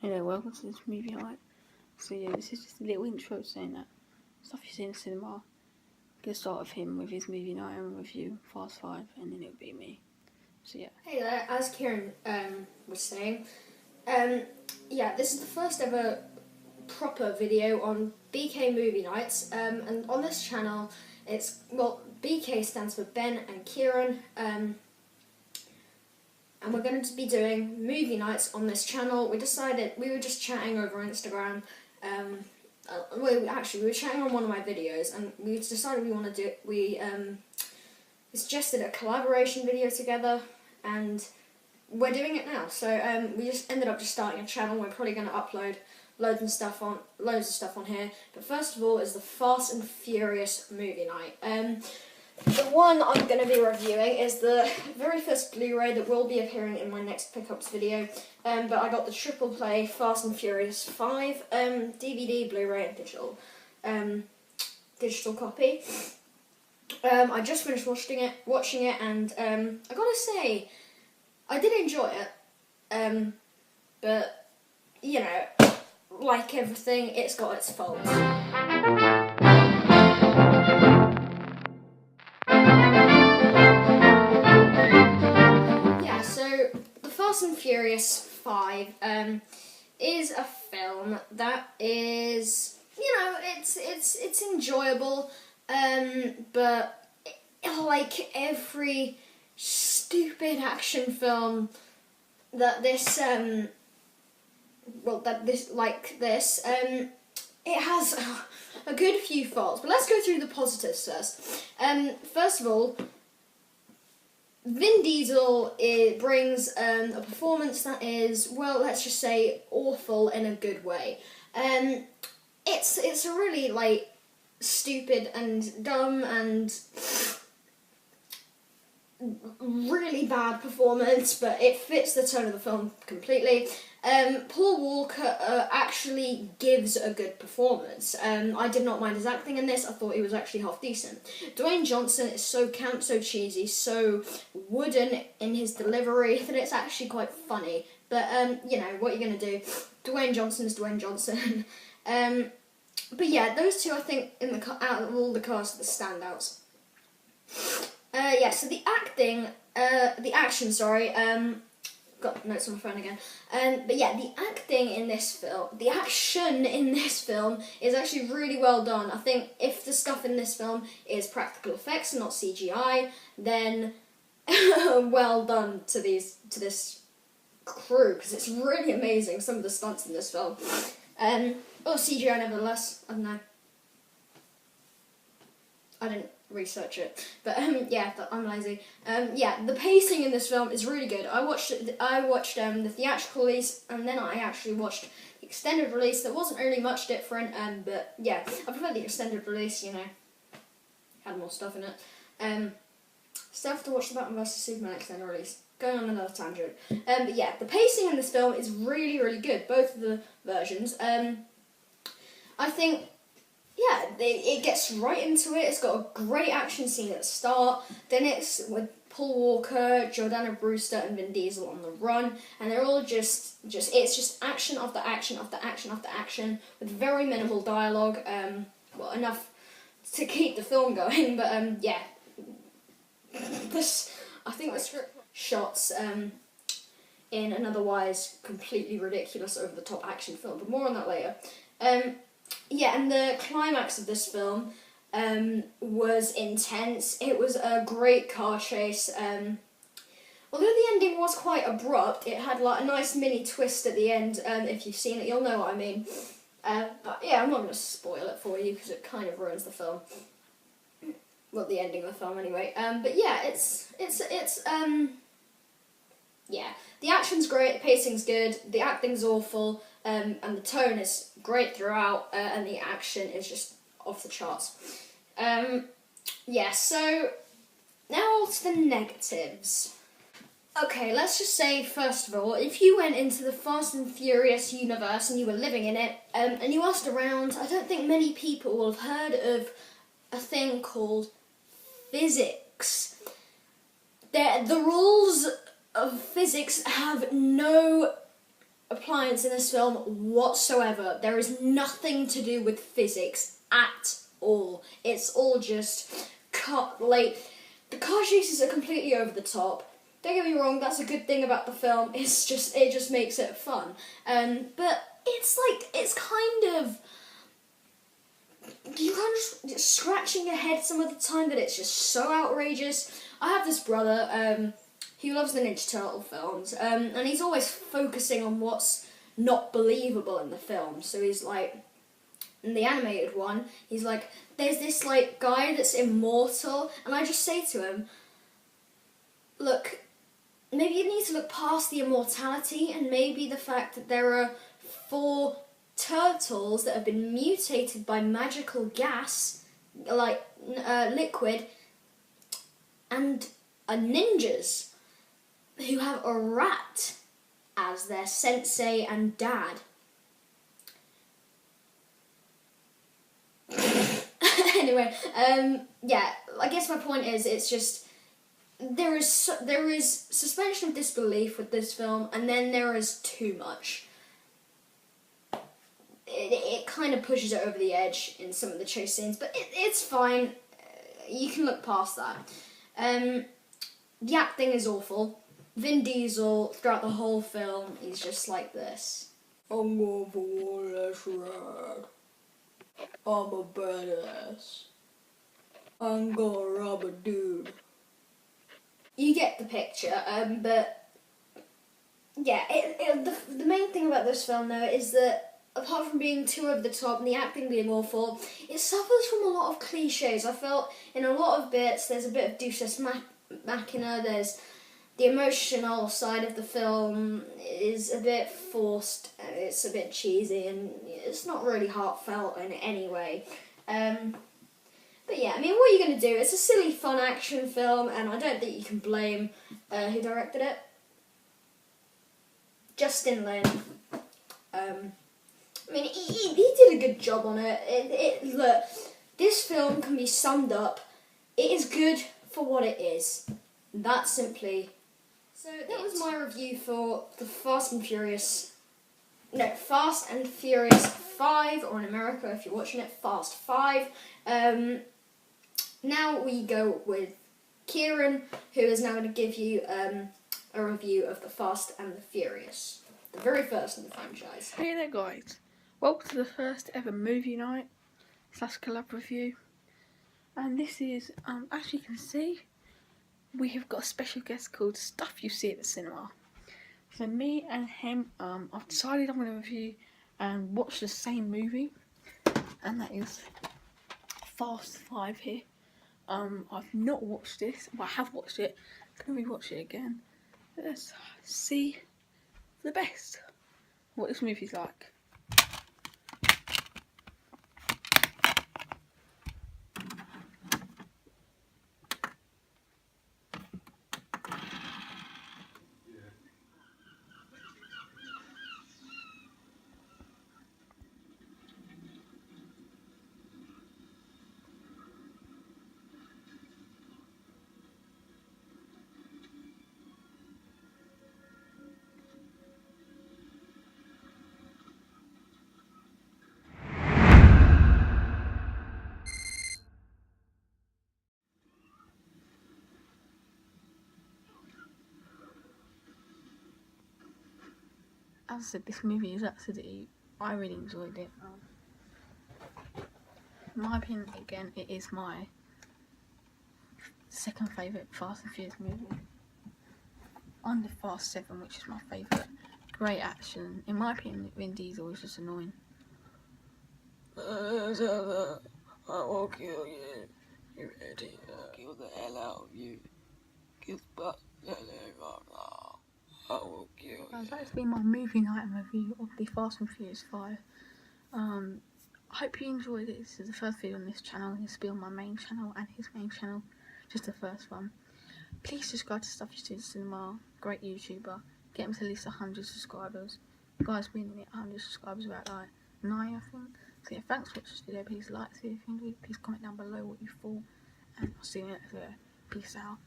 Hello, welcome to this movie hype. So yeah, this is just a little intro saying that stuff you see in the cinema. Get start with him with his movie night and review, Fast 5, and then it'll be me. So yeah. Hey there, as Kieran was saying, yeah, this is the first ever proper video on BK Movie Nights, and on this channel, BK stands for Ben and Kieran, and we're going to be doing movie nights on this channel. We decided, we were just chatting over Instagram, we were chatting on one of my videos, and we decided we suggested a collaboration video together, and we're doing it now. So we just ended up just starting a channel. We're probably going to upload loads of stuff on here. But first of all is the Fast and Furious movie night. The one I'm going to be reviewing is the very first Blu-ray that will be appearing in my next pickups video. But I got the triple play Fast and Furious 5 DVD, Blu-ray, and digital copy. I just finished watching it, and I gotta say, I did enjoy it. But you know, like everything, it's got its faults. Yeah, so the Fast and Furious 5 is a film that is, it's enjoyable. But like every stupid action film that it has a good few faults. But let's go through the positives first. First of all, Vin Diesel brings a performance that is, well, let's just say awful in a good way. It's a really stupid and dumb and really bad performance, but it fits the tone of the film completely. Paul Walker actually gives a good performance. I did not mind his acting in this. I thought he was actually half decent. Dwayne Johnson is so camp, so cheesy, so wooden in his delivery that it's actually quite funny. But what are you gonna do? Dwayne Johnson is Dwayne Johnson. But yeah, those two I think out of all the cast are the standouts. So the action, got notes on my phone again. But yeah, the action in this film is actually really well done. I think if the stuff in this film is practical effects and not CGI, then well done to this crew, because it's really amazing, some of the stunts in this film. Or CGI nevertheless, I don't know. I didn't research it, but I'm lazy. The pacing in this film is really good. I watched the theatrical release, and then I actually watched the extended release. There wasn't really much different, but yeah, I prefer the extended release. Had more stuff in it. Still have to watch the Batman vs Superman extended release. Going on another tangent. But yeah, the pacing in this film is really, really good. Both of the versions. I think, it gets right into it. It's got a great action scene at the start. Then it's with Paul Walker, Jordana Brewster, and Vin Diesel on the run, and they're all it's just action after action after action after action with very minimal dialogue. Enough to keep the film going, but I think the script shots in an otherwise completely ridiculous, over-the-top action film, but more on that later. And the climax of this film was intense. It was a great car chase. Although the ending was quite abrupt, it had a nice mini twist at the end. If you've seen it, you'll know what I mean. But yeah, I'm not going to spoil it for you because it kind of ruins the film. Well, the ending of the film anyway. But yeah, the action's great, the pacing's good, the acting's awful, and the tone is great throughout, and the action is just off the charts. So now to the negatives. Okay, let's just say, first of all, if you went into the Fast and Furious universe and you were living in it, and you asked around, I don't think many people will have heard of a thing called physics. The rules of physics have no appliance in this film whatsoever. There is nothing to do with physics at all. It's all just like the car chases are completely over the top. Don't get me wrong, that's a good thing about the film. It just makes it fun. But it's kind of, you kind of just scratching your head some of the time that it's just so outrageous. I have this brother, he loves the Ninja Turtle films, and he's always focusing on what's not believable in the film. So he's like, in the animated one, he's like, there's this like guy that's immortal, and I just say to him, look, maybe you need to look past the immortality and maybe the fact that there are 4 turtles that have been mutated by magical gas, like liquid, and are ninjas who have a rat as their sensei and dad. Anyway, yeah, I guess my point is, it's just, there is suspension of disbelief with this film, and then there is too much. It kind of pushes it over the edge in some of the chase scenes, but it's fine. You can look past that. The acting is awful. Vin Diesel, throughout the whole film, he's just like this. I'm going for one last ride. I'm a badass. I'm gonna rob a dude. You get the picture, but yeah, the main thing about this film though is that apart from being too over the top and the acting being awful, it suffers from a lot of cliches. I felt in a lot of bits there's a bit of Deus Ex Machina, there's the emotional side of the film is a bit forced, it's a bit cheesy, and it's not really heartfelt in any way. But yeah, I mean, what are you going to do? It's a silly, fun action film, and I don't think you can blame who directed it. Justin Lin. I mean, he did a good job on it. Look, this film can be summed up. It is good for what it is. That's simply. So that was my review for the Fast and Furious 5, or in America, if you're watching it, Fast 5. Now we go with Kieran, who is now going to give you a review of the Fast and the Furious, the very first in the franchise. Hey there guys, welcome to the first ever movie night / collab review, and this is, as you can see, we have got a special guest called Stuff You See at the Cinema. So me and him, I've decided I'm going to review and watch the same movie, and that is Fast 5 here. I've not watched this, well I have watched it, I'm going to rewatch it again. Let's see the best, what this movie's like. As I said, this movie is absolutely, I really enjoyed it. In my opinion, again, it is my second favourite Fast and Furious movie. Under Fast 7, which is my favourite. Great action. In my opinion, Vin Diesel is just annoying. I will kill you. You ready? I'll kill the hell out of you. Kill the I will kill you. That's been my movie night review of the Fast and Furious 5. I hope you enjoyed it. This is the first video on this channel. This will be on my main channel and his main channel. Just the first one. Please subscribe to Stuff You See at the Cinema. Great YouTuber. Get him to at least 100 subscribers. You guys, we need 100 subscribers about like 9, I think. So yeah, thanks for watching this video. Please like this video if you enjoyed. Please comment down below what you thought. And I'll see you next video. Peace out.